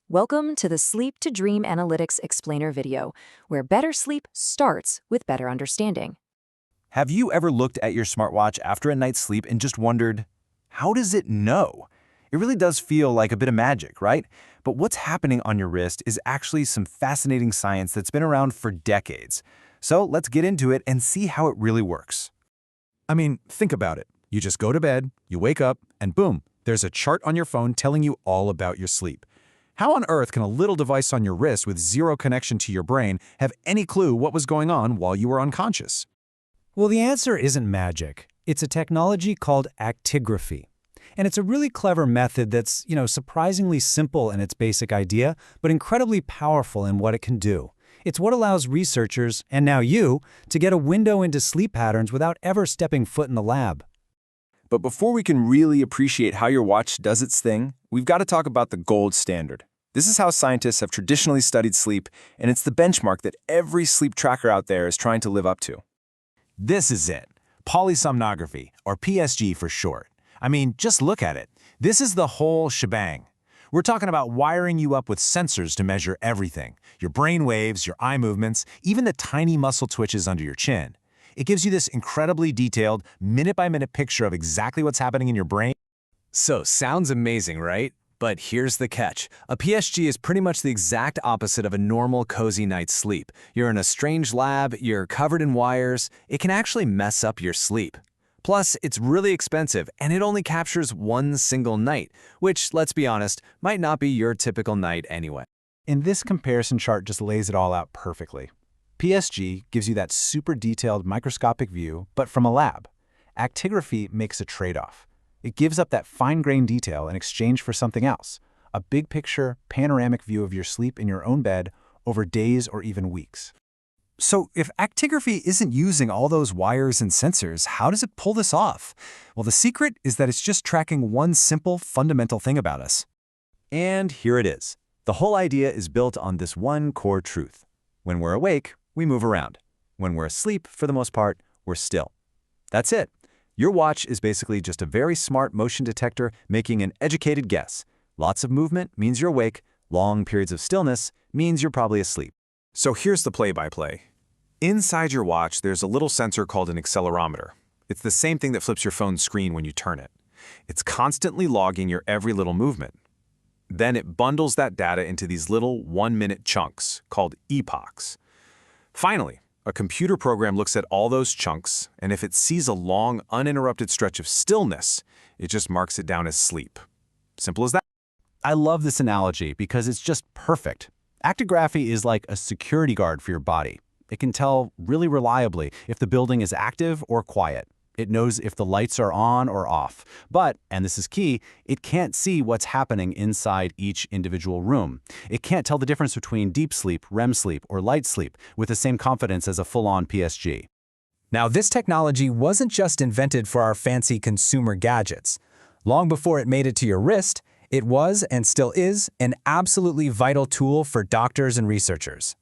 Welcome to the Sleep2Dream Analytics explainer video, where better sleep starts with better understanding. Have you ever looked at your smartwatch after a night's sleep and just wondered, how does it know? It really does feel like a bit of magic, right? But what's happening on your wrist is actually some fascinating science that's been around for decades. So let's get into it and see how it really works. I mean, think about it. You just go to bed, you wake up, and boom, there's a chart on your phone telling you all about your sleep. How on earth can a little device on your wrist with zero connection to your brain have any clue what was going on while you were unconscious? Well, the answer isn't magic. It's a technology called actigraphy. And it's a really clever method that's, surprisingly simple in its basic idea, but incredibly powerful in what it can do. It's what allows researchers, and now you, to get a window into sleep patterns without ever stepping foot in the lab. But before we can really appreciate how your watch does its thing, we've got to talk about the gold standard. This is how scientists have traditionally studied sleep, and it's the benchmark that every sleep tracker out there is trying to live up to. This is it. Polysomnography, or PSG for short. I mean, just look at it. This is the whole shebang. We're talking about wiring you up with sensors to measure everything. Your brain waves, your eye movements, even the tiny muscle twitches under your chin. It gives you this incredibly detailed, minute-by-minute picture of exactly what's happening in your brain. So, sounds amazing, right? But here's the catch. A PSG is pretty much the exact opposite of a normal, cozy night's sleep. You're in a strange lab, you're covered in wires. It can actually mess up your sleep. Plus, it's really expensive, and it only captures one single night, which, let's be honest, might not be your typical night anyway. And this comparison chart just lays it all out perfectly. PSG gives you that super detailed microscopic view, but from a lab. Actigraphy makes a trade-off. It gives up that fine-grained detail in exchange for something else, a big-picture, panoramic view of your sleep in your own bed over days or even weeks. So if actigraphy isn't using all those wires and sensors, how does it pull this off? Well, the secret is that it's just tracking one simple, fundamental thing about us. And here it is. The whole idea is built on this one core truth. When we're awake, we move around. When we're asleep, for the most part, we're still. That's it. Your watch is basically just a very smart motion detector making an educated guess. Lots of movement means you're awake. Long periods of stillness means you're probably asleep. So here's the play-by-play. Inside your watch, there's a little sensor called an accelerometer. It's the same thing that flips your phone's screen when you turn it. It's constantly logging your every little movement. Then it bundles that data into these little one-minute chunks called epochs. Finally, a computer program looks at all those chunks, and if it sees a long, uninterrupted stretch of stillness, it just marks it down as sleep. Simple as that. I love this analogy because it's just perfect. Actigraphy is like a security guard for your body. It can tell really reliably if the building is active or quiet. It knows if the lights are on or off. But, and this is key, it can't see what's happening inside each individual room. It can't tell the difference between deep sleep, REM sleep, or light sleep with the same confidence as a full-on PSG. Now, this technology wasn't just invented for our fancy consumer gadgets. Long before it made it to your wrist, it was, and still is, an absolutely vital tool for doctors and researchers.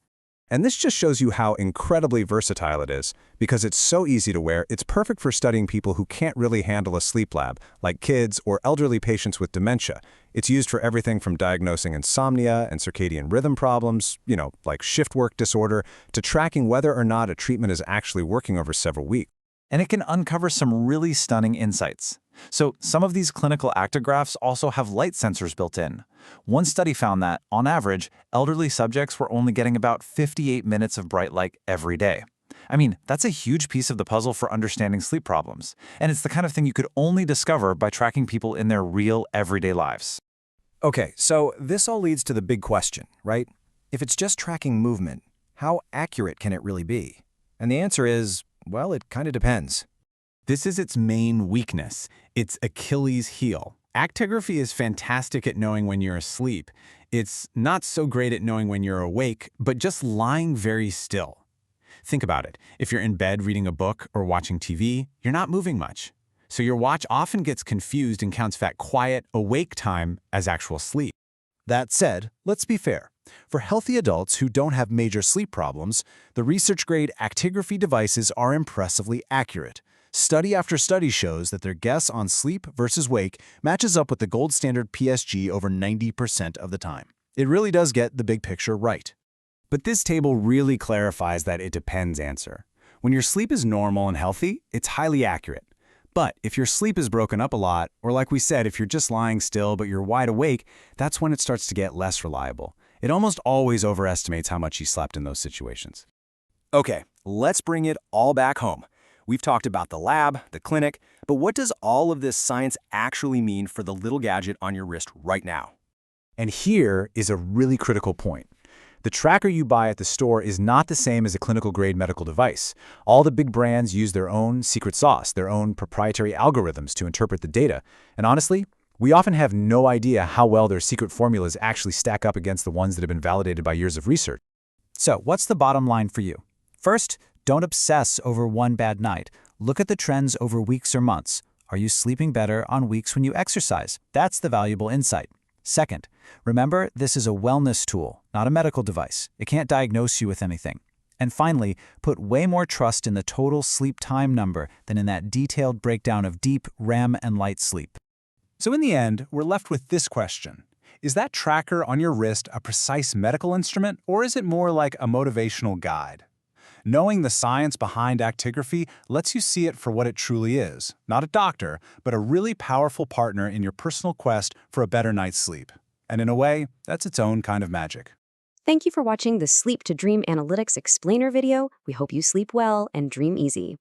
And this just shows you how incredibly versatile it is. Because it's so easy to wear, it's perfect for studying people who can't really handle a sleep lab, like kids or elderly patients with dementia. It's used for everything from diagnosing insomnia and circadian rhythm problems, like shift work disorder, to tracking whether or not a treatment is actually working over several weeks. And it can uncover some really stunning insights. So some of these clinical actigraphs also have light sensors built in. One study found that, on average, elderly subjects were only getting about 58 minutes of bright light every day. I mean, that's a huge piece of the puzzle for understanding sleep problems. And it's the kind of thing you could only discover by tracking people in their real, everyday lives. Okay, so this all leads to the big question, right? If it's just tracking movement, how accurate can it really be? And the answer is, well, it kind of depends. This is its main weakness. It's Achilles' heel. Actigraphy is fantastic at knowing when you're asleep. It's not so great at knowing when you're awake, but just lying very still. Think about it. If you're in bed reading a book or watching TV, you're not moving much. So your watch often gets confused and counts that quiet, awake time as actual sleep. That said, let's be fair. For healthy adults who don't have major sleep problems, the research-grade actigraphy devices are impressively accurate. Study after study shows that their guess on sleep versus wake matches up with the gold standard PSG over 90% of the time. It really does get the big picture right. But this table really clarifies that it depends answer. When your sleep is normal and healthy, it's highly accurate. But if your sleep is broken up a lot, or like we said, if you're just lying still but you're wide awake, that's when it starts to get less reliable. It almost always overestimates how much you slept in those situations. Okay, let's bring it all back home. We've talked about the lab, the clinic, but what does all of this science actually mean for the little gadget on your wrist right now? And here is a really critical point. The tracker you buy at the store is not the same as a clinical-grade medical device. All the big brands use their own secret sauce, their own proprietary algorithms to interpret the data. And honestly, we often have no idea how well their secret formulas actually stack up against the ones that have been validated by years of research. So, what's the bottom line for you? First, don't obsess over one bad night. Look at the trends over weeks or months. Are you sleeping better on weeks when you exercise? That's the valuable insight. Second, remember, this is a wellness tool, not a medical device. It can't diagnose you with anything. And finally, put way more trust in the total sleep time number than in that detailed breakdown of deep REM and light sleep. So in the end, we're left with this question. Is that tracker on your wrist a precise medical instrument, or is it more like a motivational guide? Knowing the science behind actigraphy lets you see it for what it truly is, not a doctor, but a really powerful partner in your personal quest for a better night's sleep. And in a way, that's its own kind of magic. Thank you for watching the Sleep to Dream Analytics explainer video. We hope you sleep well and dream easy.